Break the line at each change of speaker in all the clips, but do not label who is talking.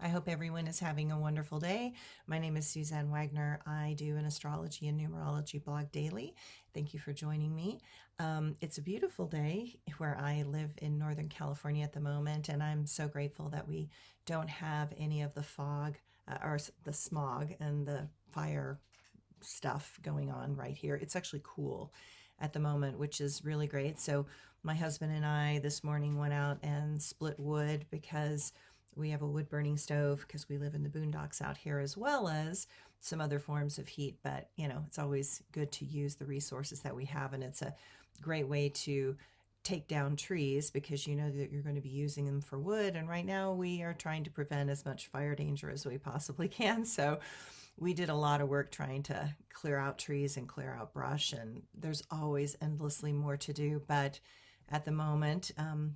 I hope everyone is having a wonderful day. My name is Suzanne Wagner. I do an astrology and numerology blog daily. Thank you for joining me. It's a beautiful day where I live in Northern California at the moment, and I'm so grateful that we don't have any of the fog or the smog and the fire stuff going on right here. It's actually cool at the moment, which is really great. So my husband and I this morning went out and split wood because we have a wood burning stove because we live in the boondocks out here, as well as some other forms of heat. But, it's always good to use the resources that we have. And it's a great way to take down trees because you know that you're going to be using them for wood. And right now we are trying to prevent as much fire danger as we possibly can. So we did a lot of work trying to clear out trees and clear out brush. And there's always endlessly more to do. But at the moment,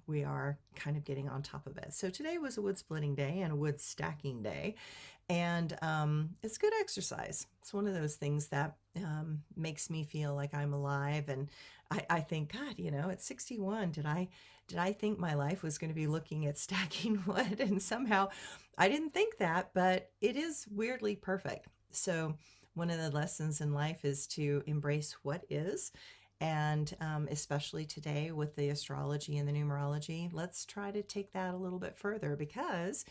we are kind of getting on top of it. So today was a wood splitting day and a wood stacking day. And it's good exercise. It's one of those things that makes me feel like I'm alive. And I think, God, at 61, did I think my life was going to be looking at stacking wood? And somehow I didn't think that, but it is weirdly perfect. So one of the lessons in life is to embrace what is. And especially today with the astrology and the numerology, let's try to take that a little bit further, because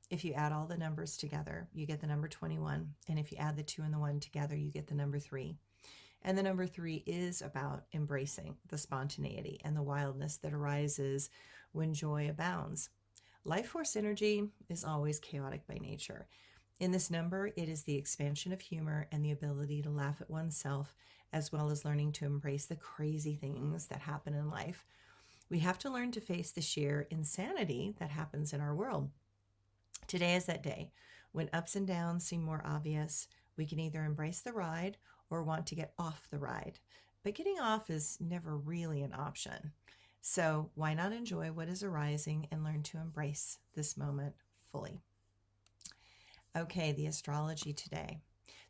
if you add all the numbers together, you get the number 21. And if you add the 2 and the 1 together, you get the number 3. And the number 3 is about embracing the spontaneity and the wildness that arises when joy abounds. Life force energy is always chaotic by nature. In this number, it is the expansion of humor and the ability to laugh at oneself, as well as learning to embrace the crazy things that happen in life. We have to learn to face the sheer insanity that happens in our world. Today is that day when ups and downs seem more obvious. We can either embrace the ride or want to get off the ride. But getting off is never really an option. So why not enjoy what is arising and learn to embrace this moment fully? Okay, the astrology today.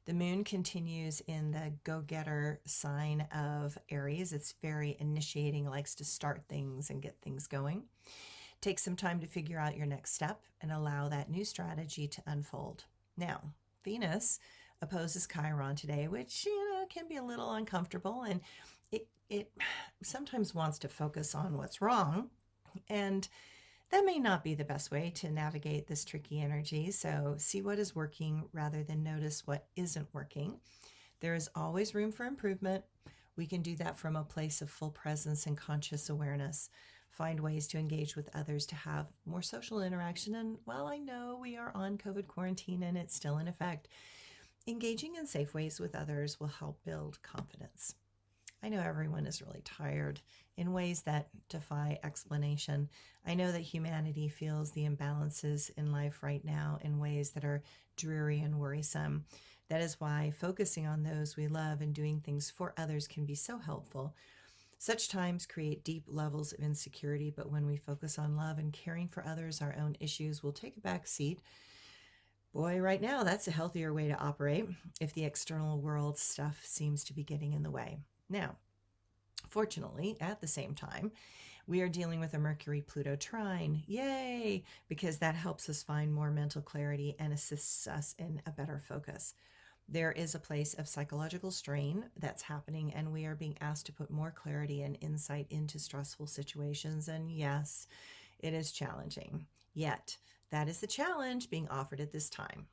The moon continues in the go-getter sign of Aries. It's very initiating, likes to start things and get things going. Take some time to figure out your next step and allow that new strategy to unfold. Now, Venus opposes Chiron today, which, can be a little uncomfortable, and it sometimes wants to focus on what's wrong, and that may not be the best way to navigate this tricky energy. So see what is working rather than notice what isn't working. There is always room for improvement. We can do that from a place of full presence and conscious awareness. Find ways to engage with others to have more social interaction. And while I know we are on COVID quarantine and it's still in effect, engaging in safe ways with others will help build confidence. I know everyone is really tired in ways that defy explanation. I know that humanity feels the imbalances in life right now in ways that are dreary and worrisome. That is why focusing on those we love and doing things for others can be so helpful. Such times create deep levels of insecurity, but when we focus on love and caring for others, our own issues will take a back seat. Boy, right now, that's a healthier way to operate if the external world stuff seems to be getting in the way. Now, fortunately, at the same time, we are dealing with a Mercury-Pluto trine. Yay! Because that helps us find more mental clarity and assists us in a better focus. There is a place of psychological strain that's happening, and we are being asked to put more clarity and insight into stressful situations. And yes, it is challenging. Yet, that is the challenge being offered at this time.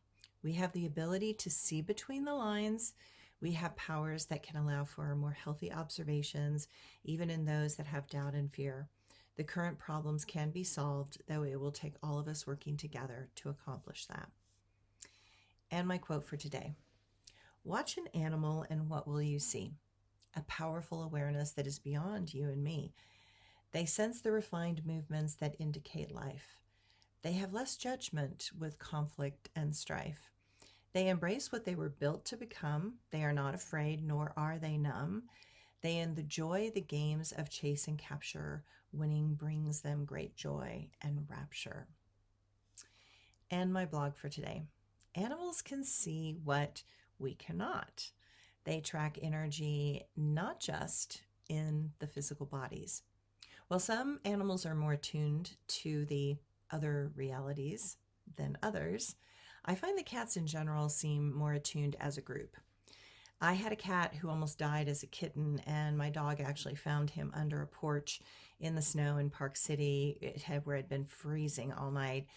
We have the ability to see between the lines. We have powers that can allow for more healthy observations, even in those that have doubt and fear. The current problems can be solved, though it will take all of us working together to accomplish that. And my quote for today: watch an animal and what will you see? A powerful awareness that is beyond you and me. They sense the refined movements that indicate life. They have less judgment with conflict and strife. They embrace what they were built to become. They are not afraid, nor are they numb. They enjoy the games of chase and capture. Winning brings them great joy and rapture. And my blog for today: animals can see what we cannot. They track energy not just in the physical bodies. While some animals are more attuned to the other realities, than others, I find that cats in general seem more attuned as a group. I had a cat who almost died as a kitten, and my dog actually found him under a porch in the snow in Park City, where it had been freezing all night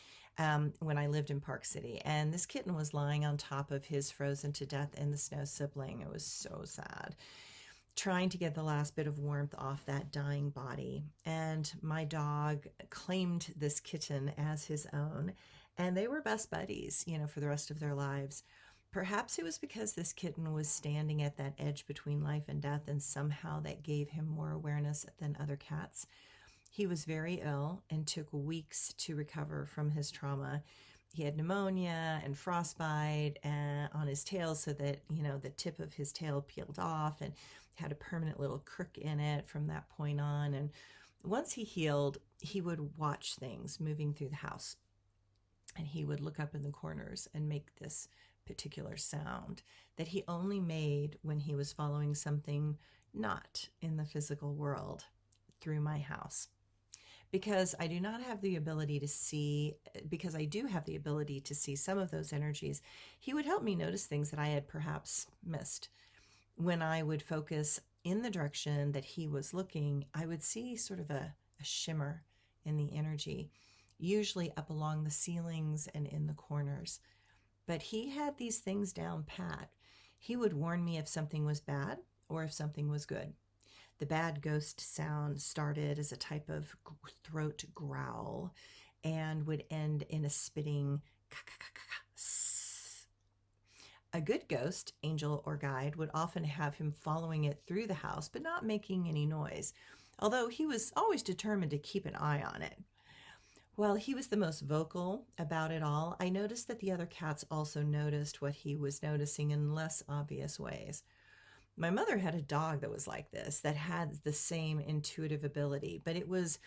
when I lived in Park City. And this kitten was lying on top of his frozen to death in the snow sibling. It was so sad, trying to get the last bit of warmth off that dying body. And my dog claimed this kitten as his own, and they were best buddies, for the rest of their lives. Perhaps it was because this kitten was standing at that edge between life and death, and somehow that gave him more awareness than other cats. He was very ill and took weeks to recover from his trauma. He had pneumonia and frostbite on his tail, so that, the tip of his tail peeled off and had a permanent little crook in it from that point on. And once he healed, he would watch things moving through the house. And he would look up in the corners and make this particular sound that he only made when he was following something not in the physical world through my house. Because I do not have the ability to see, because I do have the ability to see some of those energies, he would help me notice things that I had perhaps missed. When I would focus in the direction that he was looking, I would see sort of a shimmer in the energy, usually up along the ceilings and in the corners. But he had these things down pat. He would warn me if something was bad or if something was good. The bad ghost sound started as a type of throat growl and would end in a spitting a good ghost, angel, or guide would often have him following it through the house, but not making any noise, although he was always determined to keep an eye on it. While he was the most vocal about it all, I noticed that the other cats also noticed what he was noticing in less obvious ways. My mother had a dog that was like this, that had the same intuitive ability, but it was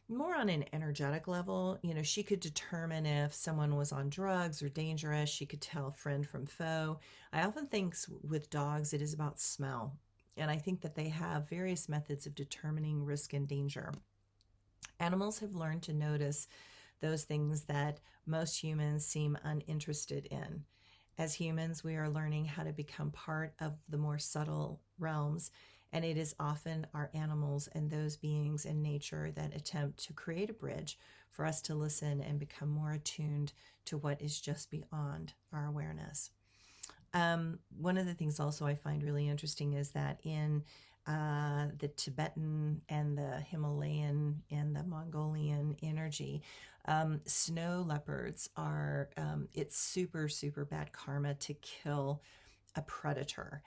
more on an energetic level. She could determine if someone was on drugs or dangerous. She could tell friend from foe. I often think with dogs, it is about smell. And I think that they have various methods of determining risk and danger. Animals have learned to notice those things that most humans seem uninterested in. As humans, we are learning how to become part of the more subtle realms, and it is often our animals and those beings in nature that attempt to create a bridge for us to listen and become more attuned to what is just beyond our awareness. One of the things also I find really interesting is that in the Tibetan and the Himalayan and the Mongolian energy, snow leopards are, it's super, super bad karma to kill a predator,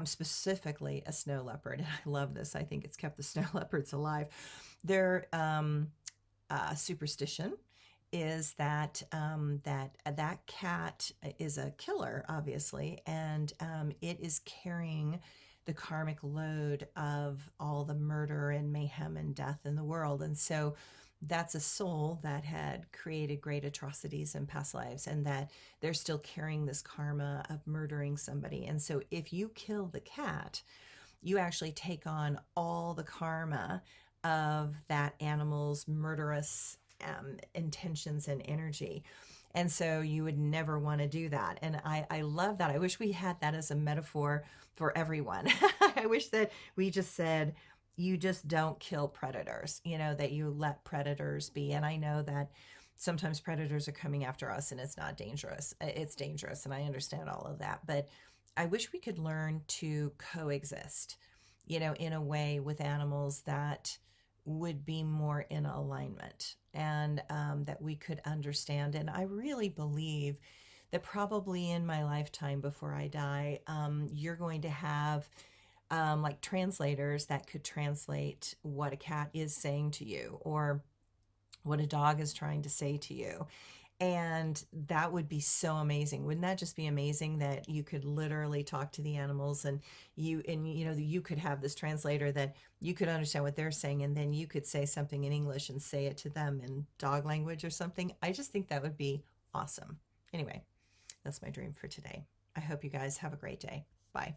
specifically a snow leopard. And I love this. I think it's kept the snow leopards alive. Their superstition is that that cat is a killer, obviously, and it is carrying the karmic load of all the murder and mayhem and death in the world. And so that's a soul that had created great atrocities in past lives, and that they're still carrying this karma of murdering somebody. And so if you kill the cat, you actually take on all the karma of that animal's murderous intentions and energy. And so you would never want to do that. And I love that. I wish we had that as a metaphor for everyone. I wish that we just said, you just don't kill predators, that you let predators be. And I know that sometimes predators are coming after us and it's not dangerous. It's dangerous. And I understand all of that. But I wish we could learn to coexist, in a way with animals that would be more in alignment, and that we could understand. And I really believe that probably in my lifetime before I die, you're going to have like translators that could translate what a cat is saying to you or what a dog is trying to say to you. And that would be so amazing. Wouldn't that just be amazing that you could literally talk to the animals, and you could have this translator that you could understand what they're saying, and then you could say something in English and say it to them in dog language or something. I just think that would be awesome. Anyway, that's my dream for today. I hope you guys have a great day. Bye.